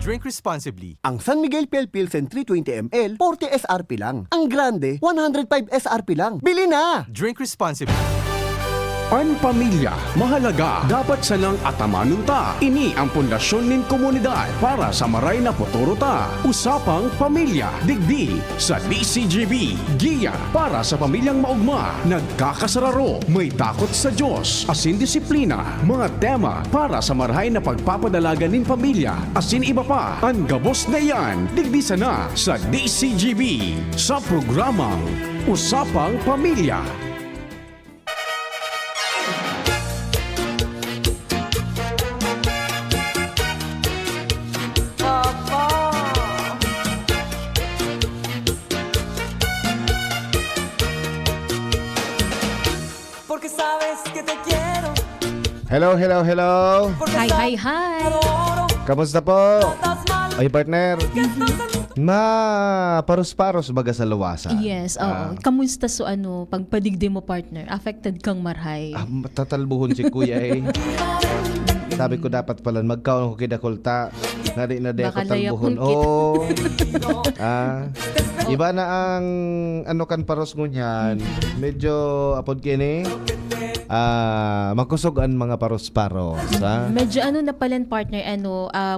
Drink responsibly. Ang San Miguel Pale Pilsen 320 ml, 40 SRP lang. Ang Grande, 105 SRP lang. Bili na! Drink responsibly. Ang pamilya, mahalaga, dapat salang atamanun ta. Ini ang pundasyon nin komunidad para sa maray na futuro ta. Usapang Pamilya, digdi sa DCGB. Giya para sa pamilyang maugma, nagkakasararo, may takot sa Diyos, asin disiplina, mga tema para sa marahay na pagpapadalaga nin pamilya, asin iba pa. Ang gabos na yan, digdi sana sa DCGB sa programang Usapang Pamilya. Hello. Hi. Kamusta po? Ay, partner. Paros-paros baga sa luwasa. Yes, oo. Kamusta pagpadigdi mo, partner? Affected kang marhay? Tatalbuhon si kuya eh. Sabi ko dapat pala magkaon ko kidakulta. Nadi na ako talbuhon. Iba na ang kan paros mo niyan. Medyo apod kini. Makusog ang mga paros-paros. Medyo na palan, partner,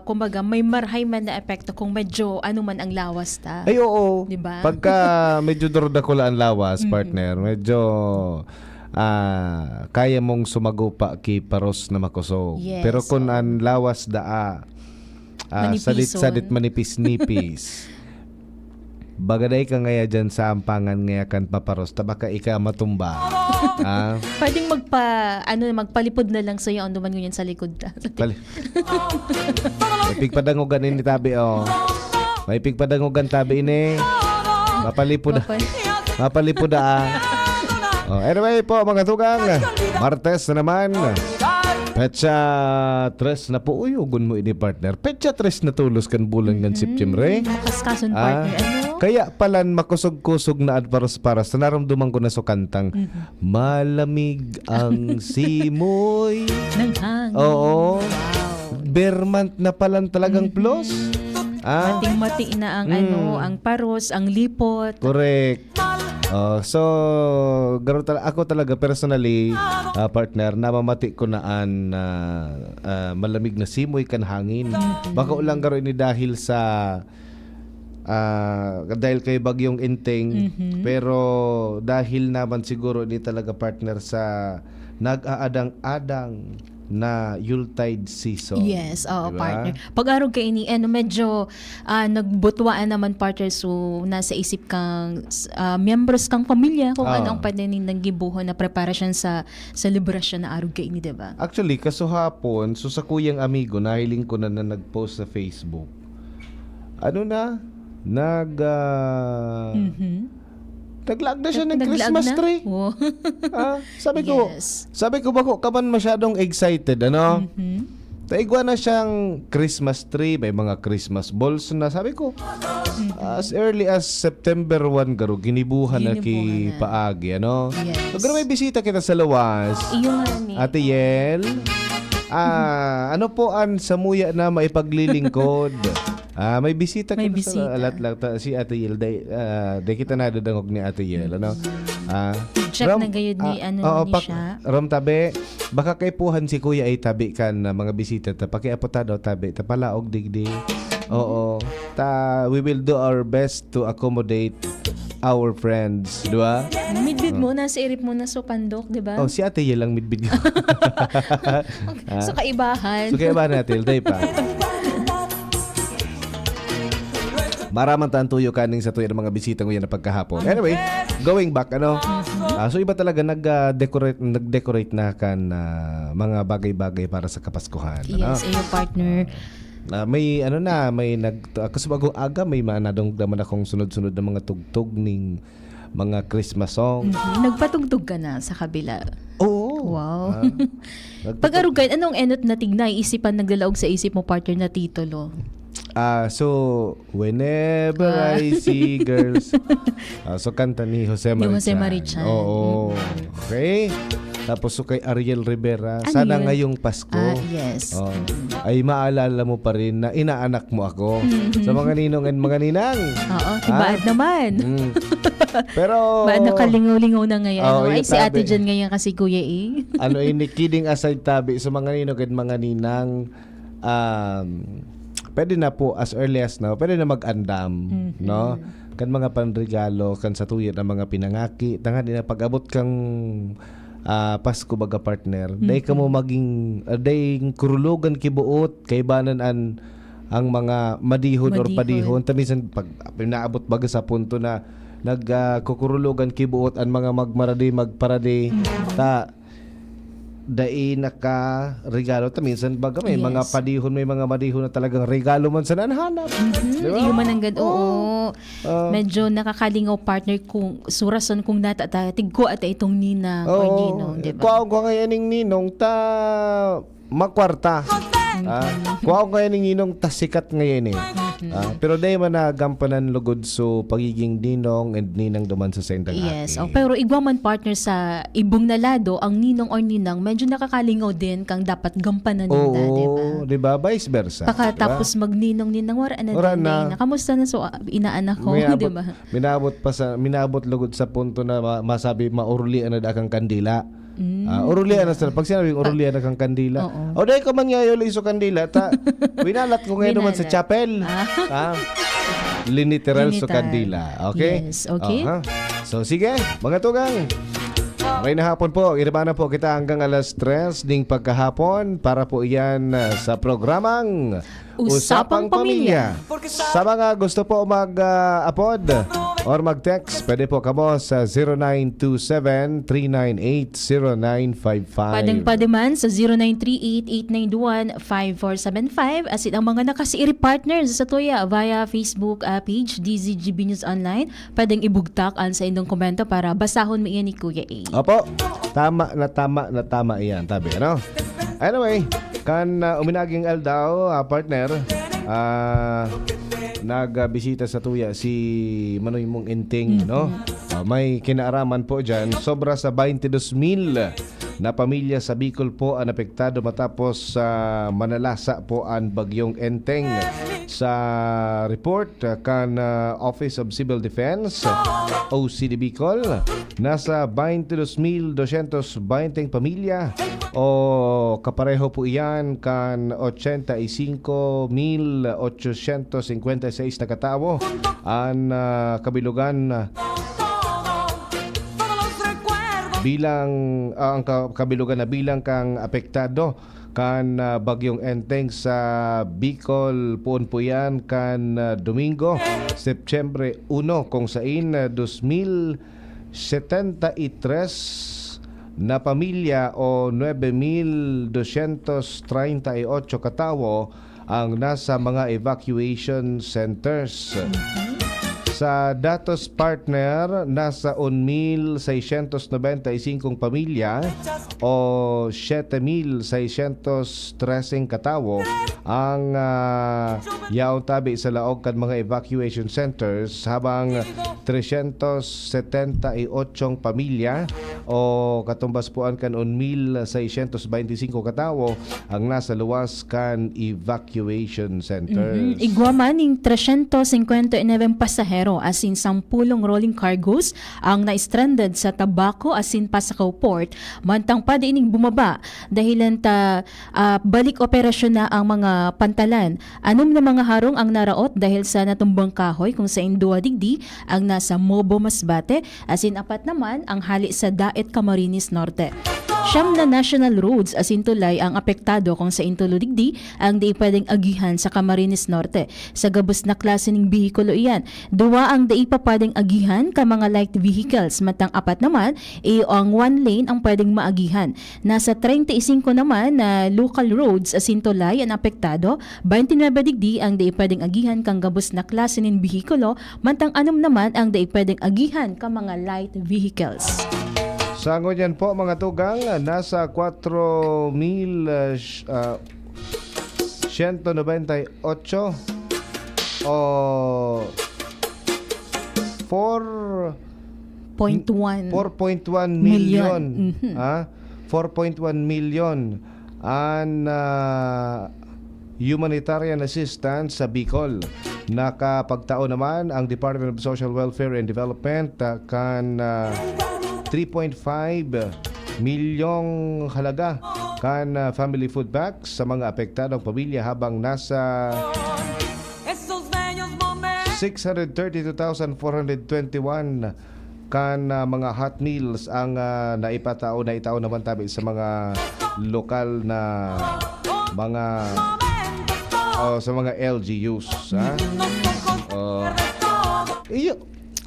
kumbaga may marhay man na epekto kung medyo man ang lawas ta. Ay, oo. Diba? Pagka medyo durdakula ang lawas, partner, medyo kaya mong sumagupa ki paros na makusog. Yes, pero kung ang lawas sadit manipis-nipis. Bagaday ka ngaya dyan sa ampangan ngaya kan paparos tabaka ika matumba. Pwedeng magpalipod na lang sa'yo ang duman ngunyan sa likod. May pigpadangugan ini tabi May pigpadangugan tabi ini. Mapalipod anyway po mga tugang, Martes na naman. Petsa 3 na po. Ugun mo ini, partner. Petsa 3 na tulos kan bulan kan September. Makaskason, partner. Kaya palan makusog-kusog na paros-paros. Naramdaman ko na so kantang malamig ang simoy ng hangin. Oo. Wow. Bermant na palan talagang plus. Mating-mati na ang ang paros, ang lipot. Correct. So, ako talaga personally, partner, namamati ko naan malamig na simoy kan hangin. Baka ulang garo ini dahil sa dahil kay bagyong Enteng, pero dahil naman siguro ini talaga, partner, sa nag-aadang-adang na Yuletide season. Yes, diba? Partner. Pag-arog ka ini, medyo nagbutwaan naman, partner, so nasa isip kang members kang pamilya kung ano ang pwede nang gibuhon na preparasyon sa celebration na arog ka ini, diba? Actually, kasuhapon, so sa kuyang amigo, nahiling ko na nag-post sa Facebook. Naglag na siya ng Christmas tree. Oh. Sabi ko bako kaman masyadong excited, Taigwa na siyang Christmas tree, may mga Christmas balls na. Sabi ko, as early as September 1 garo ginibuhan na ki paagi, Yes. So, may bisita kita sa lawas. Ate Yel. Ano po ang samuya na maipaglilingkod? May bisita May kita bisita. sa alat si Ate Yel. Day kita nadadangog ni Ate Yel, Check na gayud ni siya. Rom tabi, baka kay puhan si Kuya ay tabi kan mga bisita ta. Pakiapo ta daw tabi, ta palaog digdi. Oo. We will do our best to accommodate our friends, di ba? Midbid mo na, sa irip mo na so pandok, di ba? Si Ate Yel lang midbid. So kaibahan. So kaibahan natin, day pa. Maraman tan tuyo kaning sa tuyo ng mga bisita ko yan na pagkahapon. Anyway, going back, so iba talaga nag-decorate na kan mga bagay-bagay para sa Kapaskuhan. Yes, iyo, partner. May kasi bago aga may manadong naman akong sunod-sunod na mga tugtog ning mga Christmas song. Nagpatugtog ka na sa kabila. Oo. Wow. Pag-arugan, anong enot na tignay isipan nagdalaog sa isip mo, partner, na titulo? So whenever I see girls, so kanta ni Jose Marichan. Jose Marichan. Oo. Okay. Tapos so kay Ariel Rivera, Ano sana yun? ngayong Pasko. Yes. Oh, ay maalala mo pa rin na inaanak mo ako. Sa mga ninong and mga ninang. Oo, tibaad naman. Mm. Pero Baad na kalingaw-lingaw na ngayon. Oo, Ay, yung si ate tabi. dyan ngayon kasi kuya eh. ano ini kidding aside tabi sa mga ninong and mga ninang, pwede na po as early as now, pwede na mag-andam, no? Kan mga panregalo, kan sa tuyo na mga pinangaki, tanga din na pag-abot kang Pasko baga partner, day ka mo maging, day kurulugan kibuot, kay banan ang mga madihon or Madihon. padihon. Tamisan pag pinaabot baga sa punto na nagkukurulugan kibuot ang mga magparade ta dai naka regalo ta minsan baga may Yes. mga padihon, may mga madihon na talagang regalo man sa nanhanap. Di ba? Yung mananggad, oo. Ah. Medyo nakakalingaw partner kung surason kung natatatig ko at itong ninang or ninong, di ba? Kuwaon ko ngayon ng ninong ta makwarta. Kuwaon ko ngayon ng ninong ta sikat ngayon eh. Pero dahil man nagampanan lugod so pagiging ninong and ninang duman sa sendang Yes. Oh, pero igwaman partner sa ibong nalado, ang ninong or ninang medyo nakakalingaw din kang dapat gampanan nila, di ba? Oo, di ba? Vice versa. Tapos magninong-ninang wala na Wala din. na. Kamusta na so inaanak ko, di ba? Minabot lugod sa punto na masabi maurlian na dakang kandila. Urulian na sila. Pag sinabing urulian na kang kandila. O dahil ko man ngayon iso kandila, winalat ko ngayon naman sa Winalat. chapel. Liniteral so Linitar. kandila. Okay? Yes, okay. Aha. So sige, mga tugang. May na hapon po, irabana po kita hanggang alas 3 ding pagkahapon para po iyan sa programang Usapang Pamilya. Sa mga gusto po mag-upload or mag-text, pwede po kamo sa 0927-398-0955. Padang-padaman sa 0938-891-5475 asin ang mga nakasiiri partners sa Tuya via Facebook page DZGB News Online. Pwedeng ibugtak an sa indong komento para basahon mo iyan ni Kuya A. Opo, tama iyan, tabi, ano? Anyway, kan uminaging aldaw, partner, nagbisita sa tuya si Manoy Mong Inting, no? May kinaaraman po dyan, sobra sa 22,000 na pamilya sa Bicol po ang apektado matapos manalasa po ang bagyong Enteng. Sa report kan Office of Civil Defense OCD Bicol, nasa 22,220 pamilya o kapareho po iyan kan 85,856 na katao ang kabilugan bilang ang kabilugan na bilang kang apektado kan bagyong Enteng sa Bicol puon po yan kan Domingo, Setyembre 1 kung sain 2073 na pamilya o 9,238 katao ang nasa mga evacuation centers. Sa datos partner, nasa 1,695 pamilya o 7,613 katao ang yaon tabi sa laog kan mga evacuation centers, habang 378 pamilya o katumbas puan kan 1,625 katao ang nasa luwas kan evacuation centers. Igwaman ng 359 pasahero asin 10 rolling cargos ang na-stranded sa Tabaco asin Pasakaw Port, mantang pa diining bumaba dahilan ta balik operasyon na ang mga pantalan. Anom na mga harong ang naraot dahil sa natumbang kahoy kung sa Indua Digdi ang nasa Mobo Masbate, asin 4 naman ang hali sa Daet Camarines Norte. 9 na national roads asin tulay ang apektado kung sa Intulo Digdi ang di pwedeng agihan sa Camarines Norte. Sa gabos na klase ng bihikulo iyan, 2 ang di pa pwedeng agihan ka mga light vehicles, matang 4 naman ang 1 lane ang pwedeng maagihan. Nasa 35 naman na local roads asin tulay ang apektado, 29 Digdi ang di pwedeng agihan kang gabos na klase ng bihikulo, matang 6 naman ang di pwedeng agihan ka mga light vehicles. Sango yan po mga tugang, nasa 4,198 o 4.1 4.1 million. Mhm. 4.1 million ang humanitarian assistance sa Bicol. Nakapagtao naman ang Department of Social Welfare and Development kan 3.5 milyong halaga kan family food packs sa mga apektadong pamilya habang nasa 632,421 kan mga hot meals ang naitao naman tabi sa mga lokal na mga sa mga LGUs, ha?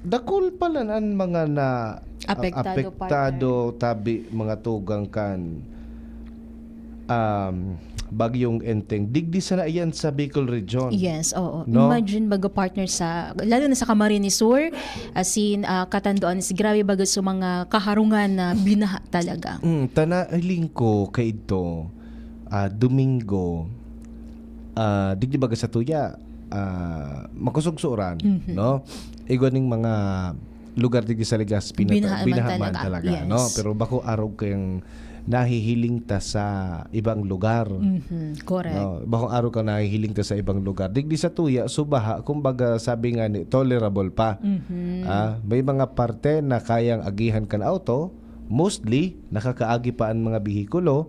Dakol pala ang mga na apektado tabi mga tugang kan bagyong Enteng. Digdi sana iyan sa Bicol Region. Yes, oo. No? Imagine baga partner sa, lalo na sa Camarines Sur, as in, katanduan is grabe baga sa mga kaharungan na binaha talaga. Tanahiling ko kay ito, Domingo, digdi baga sa tuya, makusugsuran, no? Igwaning mga lugar digdi sa Legazpi na binahaman talaga, yes. no? Pero bako arog kayong nahihiling ta sa ibang lugar. Correct. No, bakong araw ka nahihiling ta sa ibang lugar. Digdi sa tuya, subaha, kumbaga sabi nga ni, tolerable pa. May mga parte na kayang agihan kan auto, mostly, nakakaagi pa ang mga bihikulo,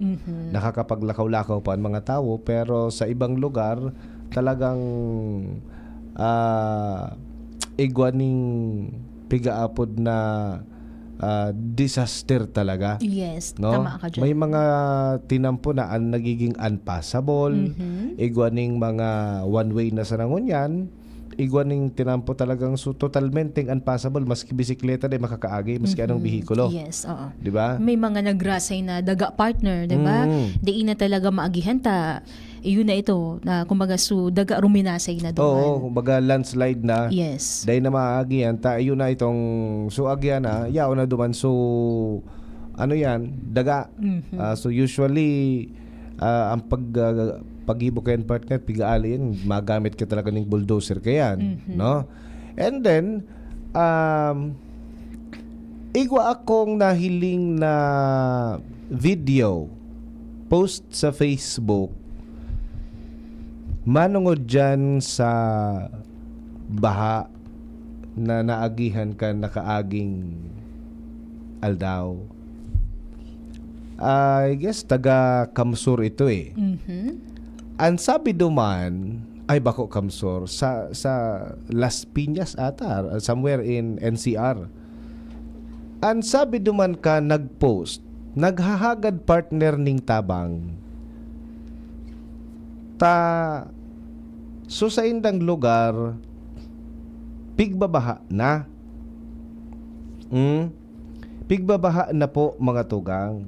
nakakapaglakaw-lakaw pa ang mga tao, pero sa ibang lugar, talagang igwaning pigaapod na disaster talaga. Yes, no? tama ka dyan. May mga tinampo na ang nagiging unpassable, igwaning mga one-way na sa nangunyan, igwaning tinampo talagang totalmente unpassable, maski bisikleta din makakaagi, maski anong bihikulo. Yes, oo. Di ba? May mga nagrasay na daga partner, di ba? Di na talaga maagihan ta. Yun na ito, na kumbaga daga ruminasay na doon. Oo, kumbaga landslide na. Yes. Dahil na maagihan, yun na itong agyan na, yao na duman. So, ano yan, daga. So, usually, ang pag-ibo kayan partner, pigaali yan, magamit ka talaga ng bulldozer kayan. No? And then, igwa akong nahiling na video, post sa Facebook, manungod dyan sa baha na naagihan ka nakaaging aldaw. I guess taga Kamsur ito eh. Ang sabi duman ay bako Kamsur sa Las Piñas ata, somewhere in NCR. Ang sabi duman ka nagpost, naghahagad partner ning tabang. So sa indang lugar pigbabaha na. Pigbabaha na po mga tugang.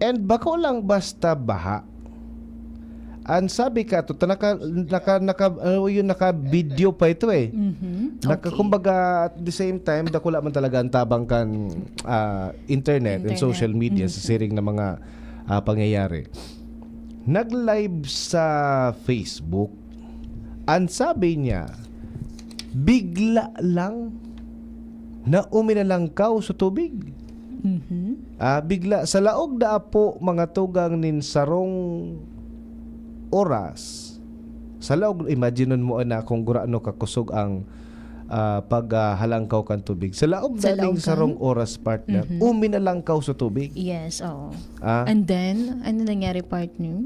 And bako lang basta baha. Ang sabi ka to naka-video pa ito eh. Okay. Kumbaga at the same time dakula man talaga ang tabang kan internet and social media sa siring na mga pangyayari. Nag-live sa Facebook. Ang sabi niya, bigla lang na uminalangkaw sa tubig. Bigla sa laog da po mga tugang nin sarong oras. Sa laog, imagine mo na kung gurano kakusog ang paghalangkaw kan tubig. Sa laog daling sarong oras partner, uminalangkaw sa tubig. Yes, oo. And then, ano nangyari partner?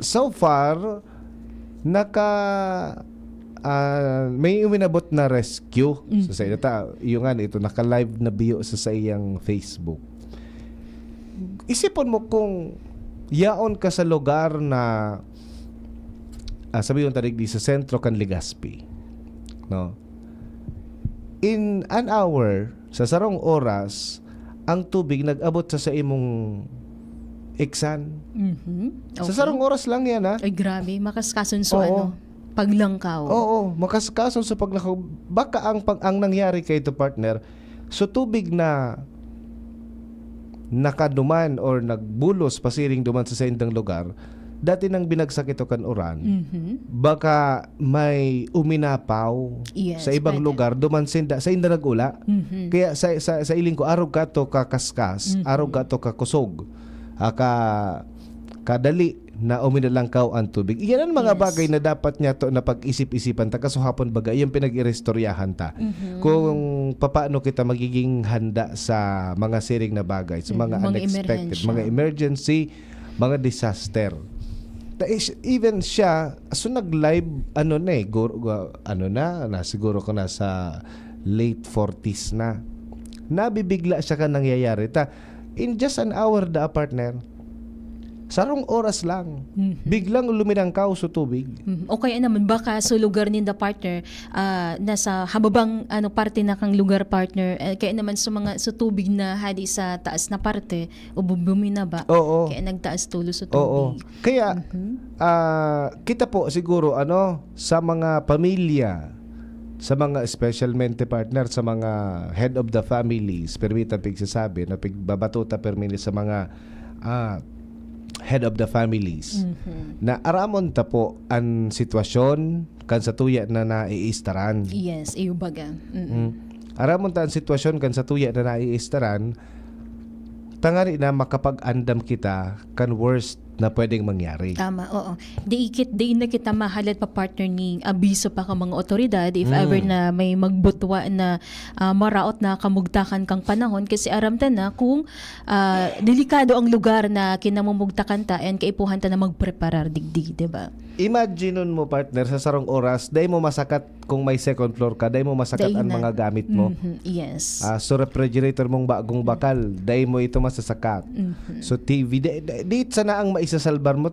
So far, may uminabot na rescue sa iyo. Yung ito, naka-live na bio sa iyang Facebook. Isipon mo kung yaon ka sa lugar na sabi yung tarig di sa sentro kan Legazpi. No? In an hour, sa sarong oras, ang tubig nag-abot sa imong iksan. Okay. Sa sarong oras lang yan, ha? Ay, grabe. Makaskason paglangkaw. Oo, makaskason sa paglangkaw. Baka ang nangyari kay ito, partner, so tubig na nakaduman or nagbulos pasiring duman sa indang lugar, dati nang binagsak ito kan uran, Mhm. baka may uminapaw Yes, sa ibang pwede. lugar duman sa inda nagula. Mhm. Kaya sa iling ko araw ka to kakaskas, araw ka to kakusog. Kadali na uminalangkaw ang tubig. Iyan ang mga Yes. bagay na dapat niya to na pag-isip-isipan ta kasuhapon baga yung pinag-irestoryahan ta. Kung papaano kita magiging handa sa mga siring na bagay, sa mga Mga unexpected, emerhensya. mga emergency, mga disaster. Even siya, so nag-live, siguro ko nasa late 40s na. Nabibigla siya ka nangyayari. In just an hour partner, sarong oras lang, biglang luminangkaw sa tubig. O kaya naman baka sa lugar ni the partner nasa hababang parte na kang lugar partner kaya naman sa tubig na hadi sa taas na parte o bumina ba Oo. kaya nagtaas tulo sa Oo. tubig. Kaya kita po siguro sa mga pamilya, sa mga specialmente partner, sa mga head of the families, permita pigsasabi na pigbabatuta permili sa mga head of the families na aramon ta po ang sitwasyon kan sa tuya na naiistaran. Yes, iyo baga. Aramon ta ang sitwasyon kan sa tuya na naiistaran, tangari na makapag-andam kita kan worst na pwedeng mangyari. Tama, oo. Di na kita mahalat pa partner ni abiso pa ka mga otoridad if ever na may magbutwa na maraot na kamugtakan kang panahon kasi aram ta na kung delikado ang lugar na kinamumugtakan ta and kaipuhan ta na magpreparar digdig, di ba? Imagine mo partner sa sarong oras, dahil mo masakat kung may second floor ka, dahil mo masakat Dahil ang na. mga gamit mo. Yes. So refrigerator mong bagong bakal, dahil mo ito masasakat. So TV, di sana ang maisasalbar mo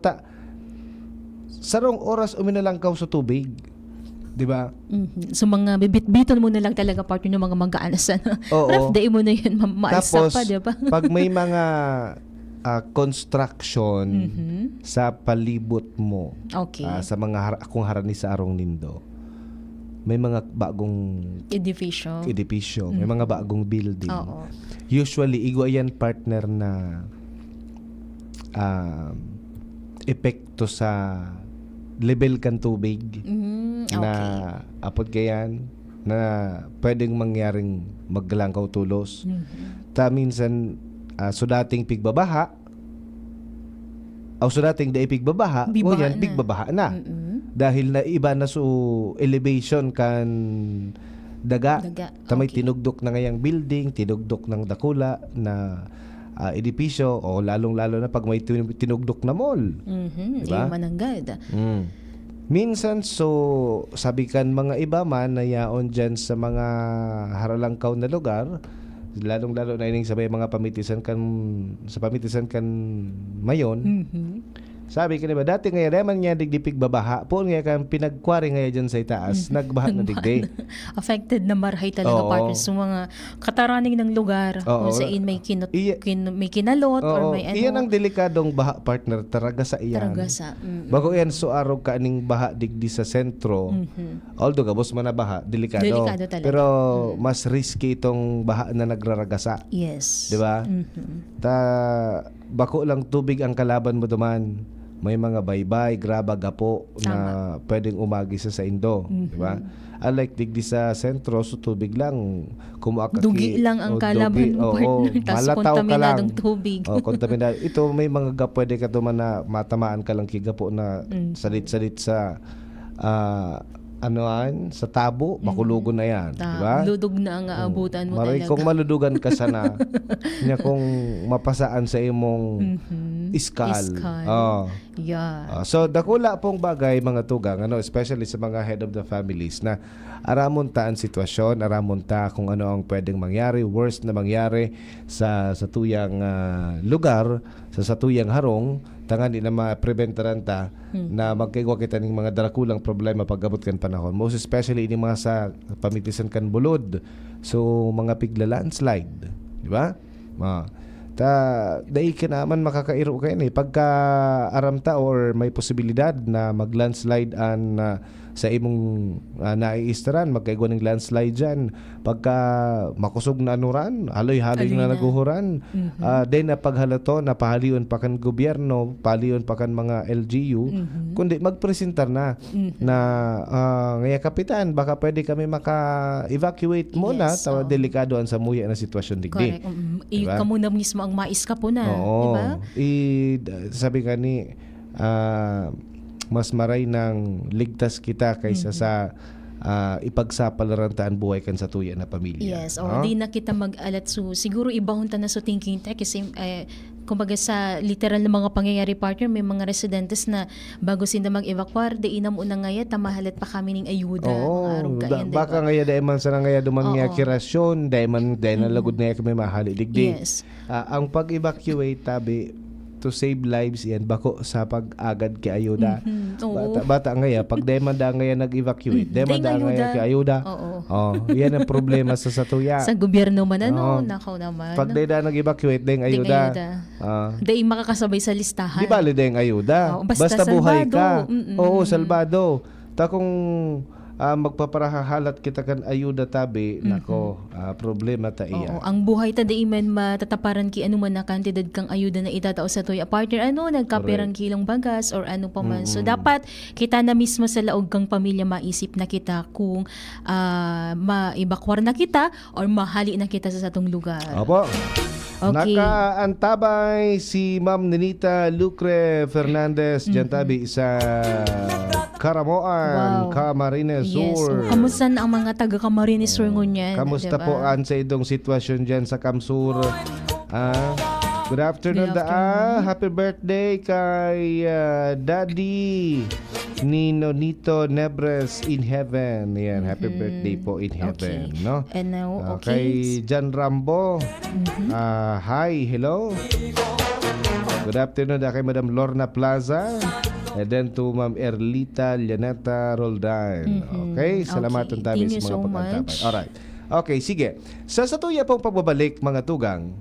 sarong oras uminalangkaw sa tubig. Di ba? So mga bibit-biton mo na lang talaga partner ng mga mag-aanas na. Oo. Ref, day mo na yun maalsa Tapos, pa, di ba? pag may mga construction sa palibot mo, Okay. sa mga kung harani sa arong nindo, may mga bagong Edificio. edipisyo, may mga bagong building. Oo. Usually, igwa yan partner na epekto sa level kan tubig Okay. na apod kayan na pwedeng mangyaring maglangkaw tulos. Minsan so dating pigbabaha o so dating daig pigbabaha, o Bibaha yan na. pigbabaha na. Dahil na iba na so elevation kan daga. Tamay Okay. tinugdok na ngayang building, tinugdok ng dakula na edipisyo o lalong-lalo na pag may tinugdok na mall. Diba? Iyo mananggad. Minsan sabi kan mga iba man na yaon dyan sa mga haralangkaw na lugar, lalong-lalo na ining sabay mga pamitisan kan mayon. Sabi ka ba dati nga reman niya digdipig babaha po nga kan pinagkwari nga dyan sa itaas nagbaha na digdi. Affected na marhay talaga Oo. partner sa mga kataraning ng lugar Oo. kung saan may Iya- may kinalot or Oo, may iyan ang delikadong baha partner taraga sa iyan. taragasa. Bago yan so araw ka aning baha digdi sa sentro. Although gabos man na baha, delikado. Delikado talaga. Pero mas risky itong baha na nagraragasa. Yes. 'Di ba? Bako lang tubig ang kalaban mo duman. May mga baybay, graba, gapo na pwedeng umagi sa indo, 'di ba? Unlike digdi sa sentro, so tubig lang kumuakaki. Dugi lang ang kalaban mo, partner. Tas kontaminadong tubig. Kontaminado. Ito may mga pwede ka duman na matamaan ka lang kigapo na salit-salit sa sa tabo, makulugon na yan. Diba? Ludog na ang aabutan mo Maray, talaga. kung maludugan ka sana, niya kung mapasaan sa imong iskal. Oh. Yeah. So dakula pong bagay mga tugang especially sa mga head of the families na aramon ta ang sitwasyon, aramon ta kung ano ang pwedeng mangyari, worst na mangyari sa tuyang lugar, sa tuyang harong, tangan di na ma-preventaran ta na magkaigwa kita ng mga darakulang problema pagabot kan panahon. Most especially ini mga sa pamitisan kan bulod. So mga pigla landslide, di ba? Dahil ka naman makakairo kayo pagka aramta or may posibilidad na mag-landslide sa imong naiistaran, magkaigwa ng landslide dyan. Pagka makusog na anuran, haloy-haloy Haloy na na. naguhuran. Then na paghalato, napahalion pa kan gobyerno, pahalion pa kan mga LGU, kundi magpresentar na ngaya kapitan, baka pwede kami maka-evacuate muna, Yes, tawa oo. delikado ang samuya na sitwasyon digdi. Correct. Diba? Kamu na mismo ang maiskapo na, Oo. di ba? Sabi ka ni, mas maray ng ligtas kita kaysa sa ipagsapalarantaan buhay kan sa tuya na pamilya. Yes, or di na kita mag-alat. So, siguro ibahon ta na so thinking tayo kasi kumbaga sa literal na mga pangyayari, partner, may mga residentes na bago sila mag-evacuar, di inam unang ngaya, tamahalat pa kami ng ayuda. Oo, mga araw kayan, di baka ba? ngaya dahil man sa ngaya duman Oo. nga kirasyon, dahil nalagod na kami mahali digdi. Yes. Ang pag-evacuate tabi to save lives yan bako sa pag-agad kay ayuda. Oo. Bata ngaya pag dahil man da ngaya nag-evacuate, dahil man da Dahil ngaya ayuda. kay ayuda. Oo. Oh, yan ang problema sa satuya. Sa gobyerno man, Oo. nakaw naman. Pag dahil da nag-evacuate, dahil Ding ayuda. ayuda. Ah, Dahil makakasabay sa listahan. di bali dahil ayuda. Oo, basta buhay salbado. ka. Mm-mm. Oo, salbado. Ta kung magpaparahalat kita kan ayuda tabi, nako, problema ta Oo, iya. ang buhay ta di man matataparan ki ano man na kantidad kang ayuda na itatao sa toy partner, nagkapirang kilong bagas or ano pa man. So dapat kita na mismo sa laog kang pamilya maisip na kita kung maibakwar na kita or mahali na kita sa satong lugar. Opo. Okay. Nakaantabay si Ma'am Ninita Lucre Fernandez dyan tabi sa Karamoan, Wow. Camarines Yes. Sur. Kamusta na ang mga taga Camarines Sur ngunyan? Kamusta diba? po an sa idong sitwasyon dyan sa Kamsur? Good afternoon, Good afternoon. Happy birthday kay Daddy Nito Nebres in heaven. Yan, happy birthday po in heaven, Okay. no? And now, Kay okay. Jan Rambo. Hi, hello. Good afternoon kay Madam Lorna Plaza. And then to Ma'am Erlita Llaneta Roldan. Okay, salamatan Okay. tabi Thank you sa mga so pagkantabay. much. Alright. Okay, sige. Sa satuya pong pagbabalik, mga tugang,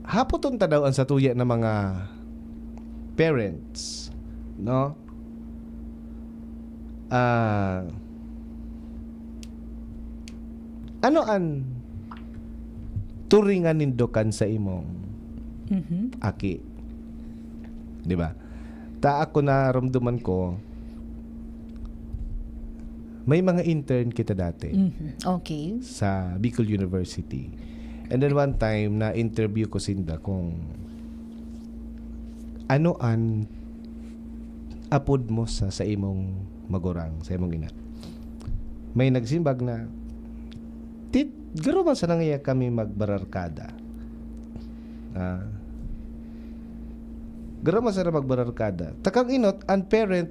hapoton ta daw ang satuya ng mga parents, no? Ano ang turingan nindokan sa imong aki? Di ba? Ta ako na ramduman ko, may mga intern kita dati Okay. sa Bicol University. And then one time na interview ko sinda kung ano an apod mo sa imong magurang, sa imong ina. May nagsimbag na garo man sa nangaya kami magbararkada. Garo man sa magbararkada. Takang inot ang parent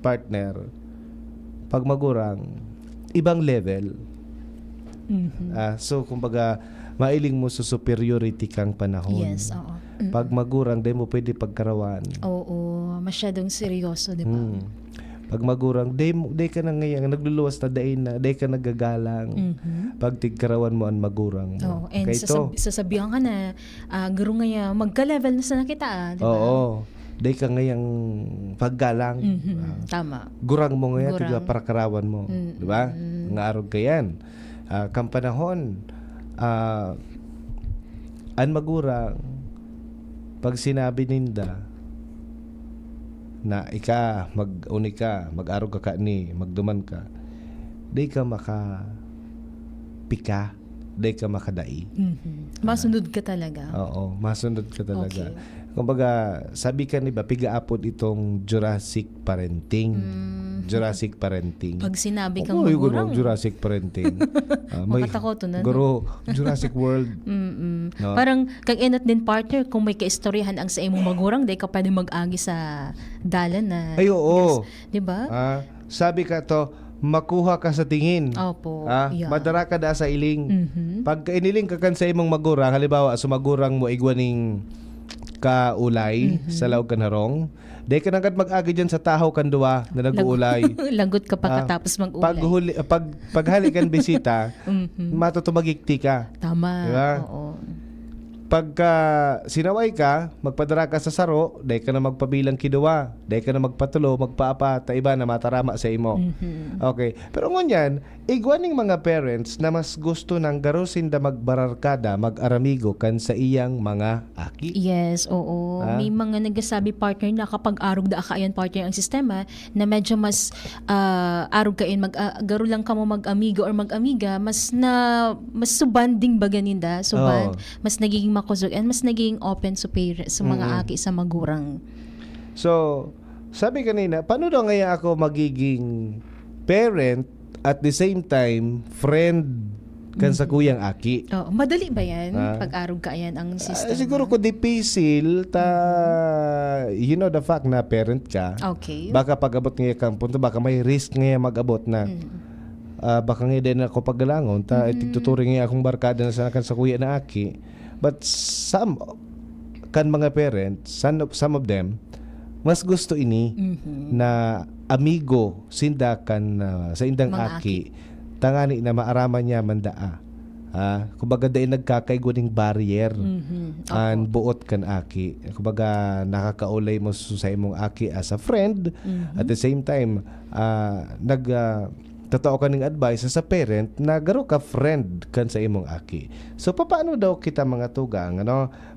partner pag magurang ibang level. So kumbaga mailing mo sa superiority kang panahon. Yes, oo. Pag magurang dahil mo pwede pagkarawan. Oo, masyadong seryoso, di ba? Pag magurang day ka na ngayon nagluluwas na day ka nagagalang. Pag tigkarawan mo ang magurang mo. Oh, and Kaya ito, sasabihan ka na, garo ngaya, magka-level na sa nakita, di ba? oo. Day ka ngayang paggalang. Tama. Gurang mo ngayon, Gurang. tiga parakarawan mo. Di ba? Nga arog ka yan. Kang panahon, an magurang, pag sinabi ninda, na ika, mag-uni ka, mag-arog ka ni, magduman ka, day ka pika, day ka makadai. Masunod ka talaga. Oo, masunod ka talaga. Okay. Kumbaga, sabi ka ni ba, pigaapod itong Jurassic parenting. Jurassic parenting. Pag sinabi kang Oo, magurang, Jurassic parenting. makatakoto na. Guro, Jurassic World. No? Parang kag enot din partner kung may kaistoryahan ang sa imong magurang, day ka pwede mag-agi sa dalan na. Ay, oo. Di ba? Sabi ka to, makuha ka sa tingin. Opo. Yeah. Madara ka da sa iling. Pag iniling ka kan sa imong magurang, halimbawa, sumagurang mo igwaning kaulay sa laog kanarong, day ka nagad mag-agi dyan sa tahaw kan duwa na nag-uulay. Lagot ka pa katapos mag-ulay. Paghali kan bisita, matutubagikti ka. Tama. Diba? Oo. pagka sinaway ka, magpadara ka sa saro, dahil ka na magpabilang kiduwa, dahil ka na magpatulo, magpaapa, ta iba na matarama sa imo. Okay. Pero ngunyan, igwaning mga parents na mas gusto ng garusin da magbararkada, mag-aramigo kan sa iyang mga aki. Yes, oo. May mga nagsasabi partner na kapag arog da kaayan partner ang sistema na medyo mas arog kain garo lang kamo mag-amigo or mag-amiga, mas subanding ba ganinda, suband, mas nagiging makusog and mas naging open sa sa mga aki sa magurang. So, sabi kanina, paano daw ngayon ako magiging parent at the same time friend kan sa kuyang aki? Oh, madali ba yan? Pag-arog kaayan ang sistema? Siguro ko dipisil you know the fact na parent ka. Okay. Baka pag-abot ngayon kang punto, baka may risk ngayon mag-abot na. Baka ngayon din ako paggalangon, tigtuturing ngayon akong barkada na sa kuya na aki. But some kan mga parents, some of them, mas gusto ini na amigo sindakan sa indang Mga aki. Tangani na maaraman niya mandaa. Kumbaga dahil nagkakaiguning barrier ang buot kan aki. Kumbaga nakakaulay mo sa imong aki as a friend. At the same time, totoo ka ng advice sa parent na garo ka friend kan sa imong aki. So paano daw kita mga tugang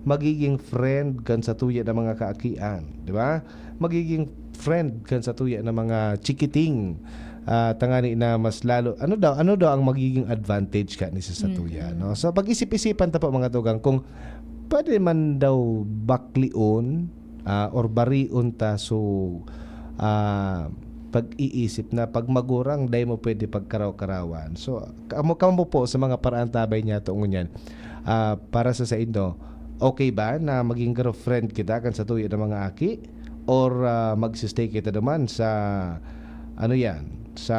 magiging friend kan sa tuya ng mga kaakian, di ba? Magiging friend kan sa tuya ng mga chikiting. Tangani na mas lalo ano daw ang magiging advantage ka ni sa tuya, no? So pag-isip-isipan ta po mga tugang kung pwede man daw baklion or barion ta so pag-iisip na pag magurang dahil mo pwede pagkaraw-karawan. So, kamo po sa mga paraan tabay niya tuong yan. Para sa inyo, okay ba na maging girlfriend kita kan sa tuyo ng mga aki? Or magsistay kita naman sa sa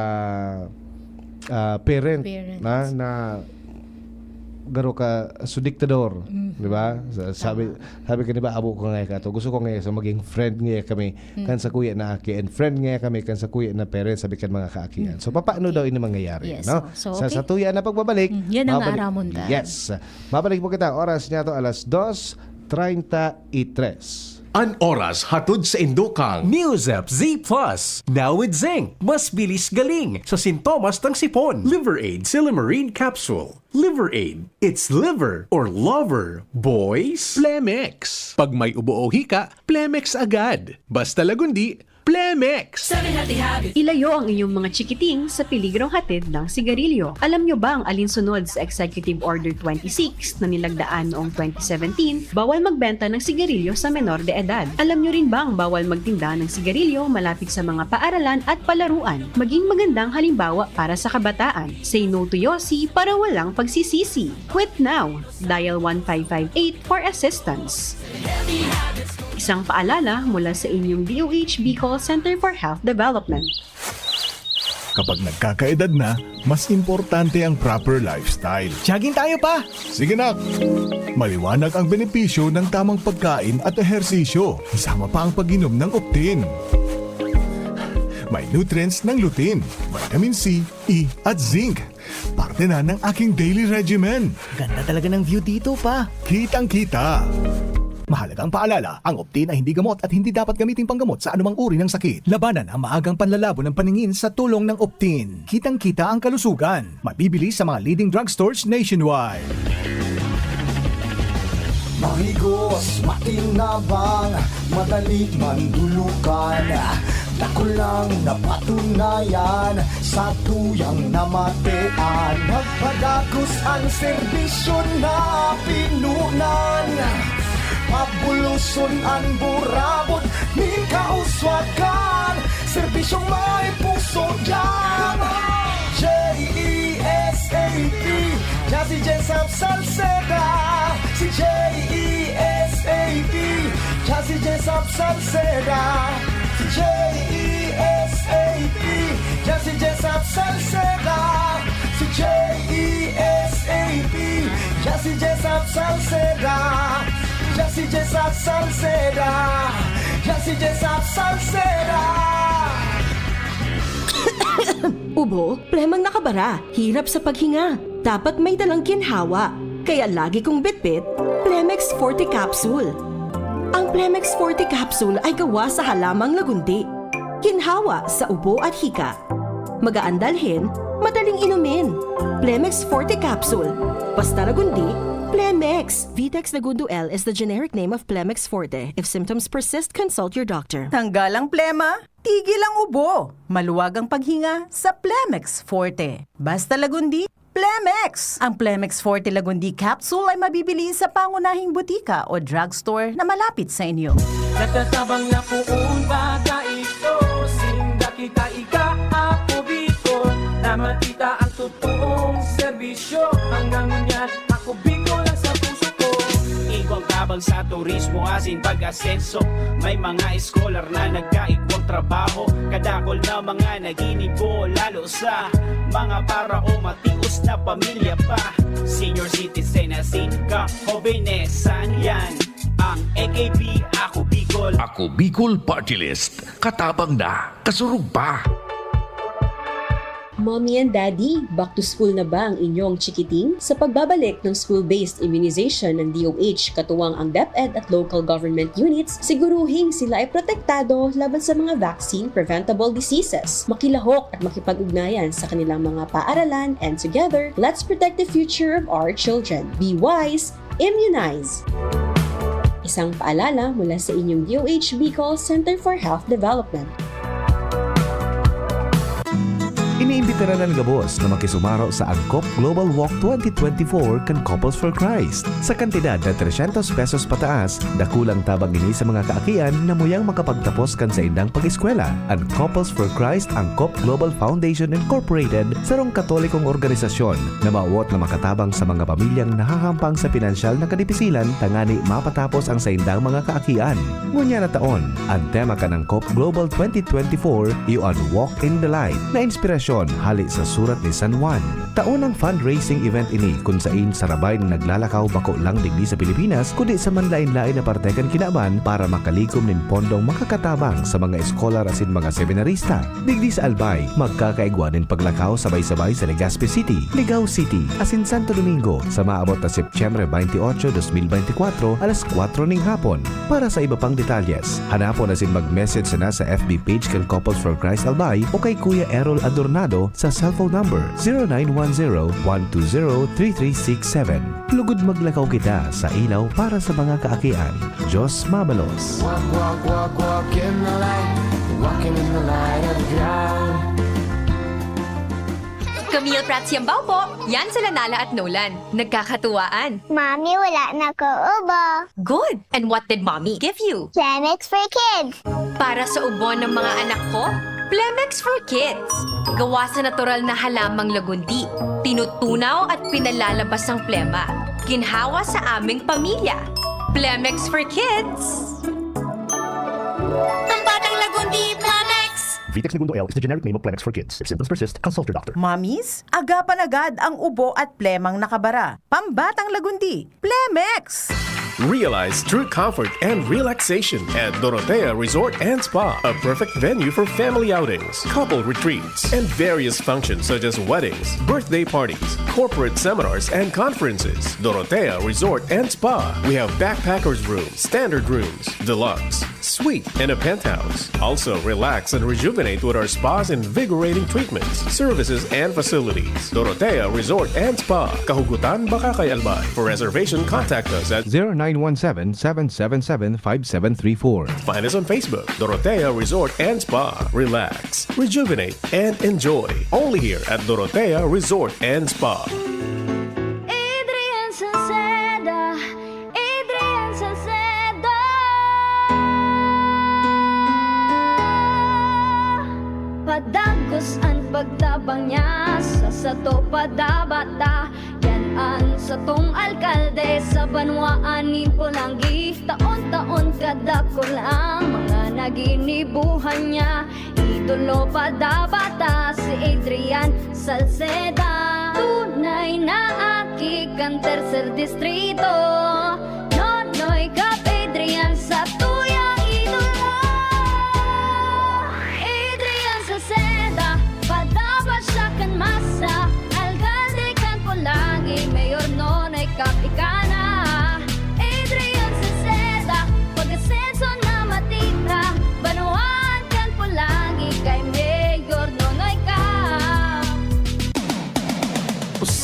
parent. Na garo ka sudiktador, di ba? Sabi ka ba abo ko nga to. Gusto ko nga sa maging friend nga kami kan sa kuya na aki and friend nga kami kan sa kuya na parents sabi kan mga kaakian. So paano daw ini mangyayari, Yes, no? so, okay. Sa tuya na pagbabalik. Yan ang aramon ta. Yes. Mabalik po kita oras niya to alas 2:33. An oras hatod sa Indokang. Newsep Z Plus. Now with zinc. Mas bilis galing sa sintomas ng sipon. Liver Aid Silimarine Capsule. Liver Aid. It's liver or lover, boys. Plemex. Pag may ubo o hika, Plemex agad. Basta lagundi, Plemex. Ilayo ang inyong mga chikiting sa peligrong hatid ng sigarilyo. Alam nyo ba ang alinsunod sa Executive Order 26 na nilagdaan noong 2017? Bawal magbenta ng sigarilyo sa menor de edad. Alam nyo rin ba ang bawal magtinda ng sigarilyo malapit sa mga paaralan at palaruan? Maging magandang halimbawa para sa kabataan. Say no to Yossi para walang pagsisisi. Quit now. Dial 1558 for assistance. Isang paalala mula sa inyong DOH Bicol Center for Health Development. Kapag nagkakaedad na, mas importante ang proper lifestyle. Jogging tayo pa. Sige na! Maliwanag ang benepisyo ng tamang pagkain at ehersisyo. Kasama pa ang pag-inom ng Optin. May nutrients ng lutein, vitamin C, E at zinc. Parte na ng aking daily regimen. Ganda talaga ng view dito pa. Kitang-kita! Mahalagang paalala, ang Optin ay hindi gamot at hindi dapat gamitin panggamot sa anumang uri ng sakit. Labanan ang maagang panlalabo ng paningin sa tulong ng Optin. Kitang-kita ang kalusugan. Mabibili sa mga leading drugstores nationwide. Mahigos, makinabang, madali mandulukan. Dako lang napatunayan sa tuyang namatean. Nagpadagos ang serbisyo na pinunan. Pabuluson ang burabot, ni kauswakan. Serbisyong may puso dyan. J-E-S-A-P, Jazzy Jessup Salceda. Si J-E-S-A-P, Jazzy Jessup Salceda. Si J-E-S-A-P, Jazzy Jessup Salceda. Si J-E-S-A-P, Jazzy Jessup Salceda. Jazzy Jessup Salceda. Jazzy Jessup Salceda. Ubo, premang nakabara, hirap sa paghinga. Dapat may dalang ginhawa. Kaya lagi kong bitbit, Plemex Forte Capsule. Ang Plemex Forte Capsule ay gawa sa halamang lagundi. Ginhawa sa ubo at hika. Magaan dalhin, madaling inumin. Plemex Forte Capsule. Basta lagundi, Plemex. Vitex Lagundo L is the generic name of Plemex Forte. If symptoms persist, consult your doctor. Tanggal ang plema, tigil ang ubo. Maluwag ang paghinga sa Plemex Forte. Basta lagundi, Plemex! Ang Plemex Forte Lagundi Capsule ay mabibili sa pangunahing butika o drugstore na malapit sa inyo. Natatabang na puong bata ito, sinda kita ika ako biko, na matita ang totoong serbisyo. Hanggang ngunyan, ako biko lang sa puso ko. Igwang tabang sa turismo, asin pag-asenso. May mga scholar na nagkaigwang trabaho. Kadakol na mga naginibo, lalo sa mga para o matius na pamilya pa. Senior citizen na ka, hobenesan yan. Ang AKP, Ako Bicol. Ako Bicol Party List. Katabang na, kasurug pa. Mommy and Daddy, back to school na ba ang inyong chikiting? Sa pagbabalik ng school-based immunization ng DOH katuwang ang DepEd at local government units, siguruhing sila ay protektado laban sa mga vaccine-preventable diseases. Makilahok at makipag-ugnayan sa kanilang mga paaralan, and together, let's protect the future of our children. Be wise, immunize! Isang paalala mula sa inyong DOH Bicol Center for Health Development. Iniimbita na ng gabos na makisumaro sa Angkop Global Walk 2024 kan Couples for Christ. Sa kantidad na 300 pesos pataas, dakulang tabang ini sa mga kaakian na muyang makapagtapos kan sa indang pag-eskwela. Ang Couples for Christ Angkop Global Foundation Incorporated sarong katolikong organisasyon na maawot na makatabang sa mga pamilyang nahahampang sa pinansyal na kadipisilan tangani mapatapos ang sa indang mga kaakian. Ngunya na taon, ang tema kan Angkop Global 2024 iyon Walk in the Light na inspirasyon hali sa surat ni San Juan. Taunang fundraising event ini kung saan sarabay na naglalakaw bako lang digdi sa Pilipinas kundi sa manlain-lain na partekan kinaban para makalikom nin pondong makakatabang sa mga eskolar asin mga seminarista. Digdi sa Albay, magkakaigwanin paglakaw sabay-sabay sa Legazpi City, Ligao City, asin Santo Domingo sa maabot na Setyembre 28, 2024 alas 4 ning hapon. Para sa iba pang detalyes, hanapon asin mag-message na sa FB page kang Couples for Christ Albay o kay Kuya Errol Adornado sa cellphone number 0910-120-3367. Lugod maglakaw kita sa ilaw para sa mga kaakian. Diyos mabalos. Walk, walk, walk, walk in the light. Walking in the light of God. Camille Prats Yambaw po. Yan sila Nala at Nolan. Nagkakatuwaan. Mommy, wala na ko ubo. Good. And what did Mommy give you? Plemex for kids. Para sa ubo ng mga anak ko, Plemex for Kids. Gawa sa natural na halamang lagundi. Tinutunaw at pinalalabas ang plema. Ginhawa sa aming pamilya. Plemex for Kids. Pambatang lagundi, Plemex! Vitex Lagundo L is the generic name of Plemex for Kids. If symptoms persist, consult your doctor. Mommies, agapan agad ang ubo at plemang nakabara. Pambatang lagundi, Plemex! Realize true comfort and relaxation at Dorotea Resort and Spa, a perfect venue for family outings, couple retreats, and various functions such as weddings, birthday parties, corporate seminars, and conferences. Dorotea Resort and Spa. We have backpackers rooms, standard rooms, deluxe, suite, and a penthouse. Also, relax and rejuvenate with our spa's invigorating treatments, services, and facilities. Dorotea Resort and Spa, Kahugutan, Bakakay, Albay. For reservation, contact us at 0917-777-5734. Find us on Facebook, Dorotea Resort and Spa. Relax, rejuvenate, and enjoy. Only here at Dorotea Resort and Spa. Adrian Salceda. Adrian Salceda. Padagos ang pagtabang niya sa sato padabata. Yan sa tong alkalde sa banwaanin Pulangi. Taon-taon kada ko lang mga naginibuhan niya. Idolo padabata si Adrian Salceda. Tunay na aki kan tercer distrito. Nonoy kap Adrian sa tuyang idolo. Adrian Salceda, padaba siya kan masa. Alkalde kan Pulangi, mayor nonoy kap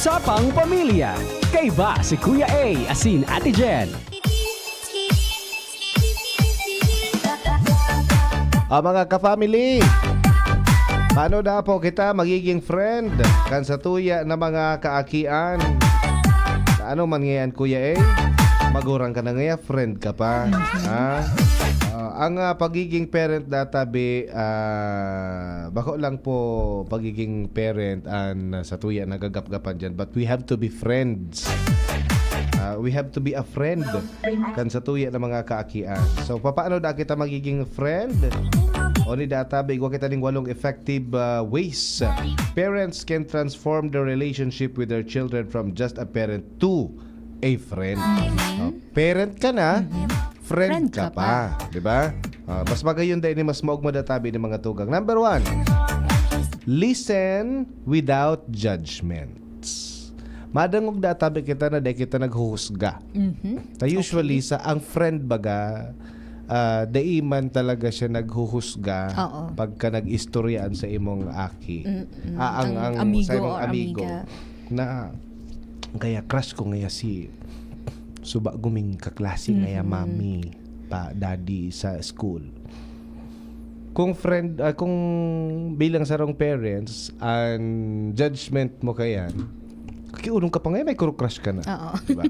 Usapang Pamilya. Kaiba si Kuya A, asin Ate Jen. Mga ka-family, paano na po kita magiging friend kan sa tuya na mga kaakian? Ano man ngayon, Kuya A? Magurang ka na ngayon, friend ka pa. Ha? Ang pagiging parent databe, bako lang po pagiging parent sa tuya nagagap-gapan dyan. But we have to be friends. We have to be a friend kan sa tuya ng mga kaakian. So, paano da kita magiging friend? O ni databe, igwa kita ning 8 effective ways. Parents can transform their relationship with their children from just a parent to a friend. Parent ka na, friend ka pa. Diba? Mas magayon dahil ni mas maog mo databe ng mga tugang. Number 1, listen without judgments. Madangog databe kita na dahil kita naghuhusga. Usually sa ang friend baga, daiman talaga siya naghuhusga pagka nag-istoryaan sa imong aki. Ang amigo sa imong or amigo amiga. na kaya crush ko ngaya si suba guming kaklase ngaya mami pa daddy sa school. Kung friend kung bilang sarong parents ang judgment mo kayan, kiunong ka pa ngayon, may crush ka na. Oo. Diba?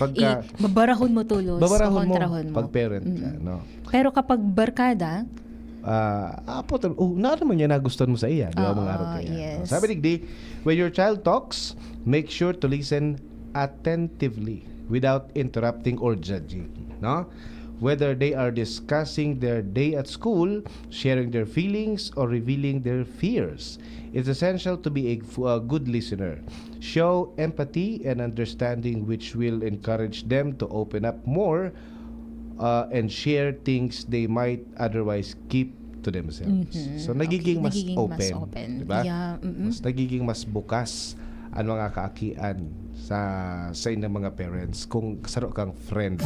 Pagka, babarahon mo tulos. babarahon mo kontrahon pag parent ka. No? Pero kapag barkada, na naman niya nagustuhan mo sa iya. Di ba mga araw kaya? yes. Sabi digdi, when your child talks, make sure to listen attentively without interrupting or judging. No? Whether they are discussing their day at school, sharing their feelings, or revealing their fears. It's essential to be a good listener. Show empathy and understanding, which will encourage them to open up more and share things they might otherwise keep to themselves. So, nagiging mas open. Diba? Yeah. Mas nagiging mas bukas ang mga kaakian sa inyong mga parents kung saro kang friend.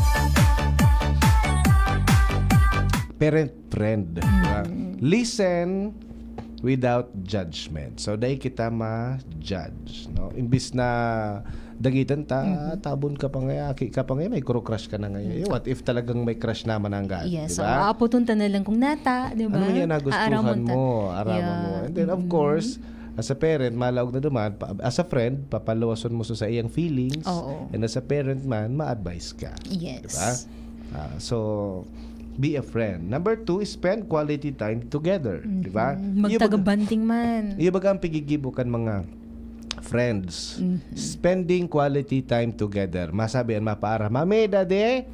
Parent-friend. Diba? Listen without judgment. So, dahil kita ma-judge. No? Imbis na dagitan tabon ka pa ngayon, aki ka pa ngayon, may crush ka na ngayon. What if talagang may crush naman ang God? Yes. Diba? So, aaputunta na lang kung nata, di ba? Ano niya nagustuhan mo? Araman Yeah. mo. And then, of course, as a parent, malaog na duman, as a friend, papalawason mo sa iyang feelings. Oo. And as a parent man, ma-advise ka. Yes. Diba? So, be a friend. Number 2 is spend quality time together. Diba? Magtaga-banding man. Iyo baga ang pigigibo kan mga friends. Spending quality time together. Masabihan, mapaara, mami, daddy,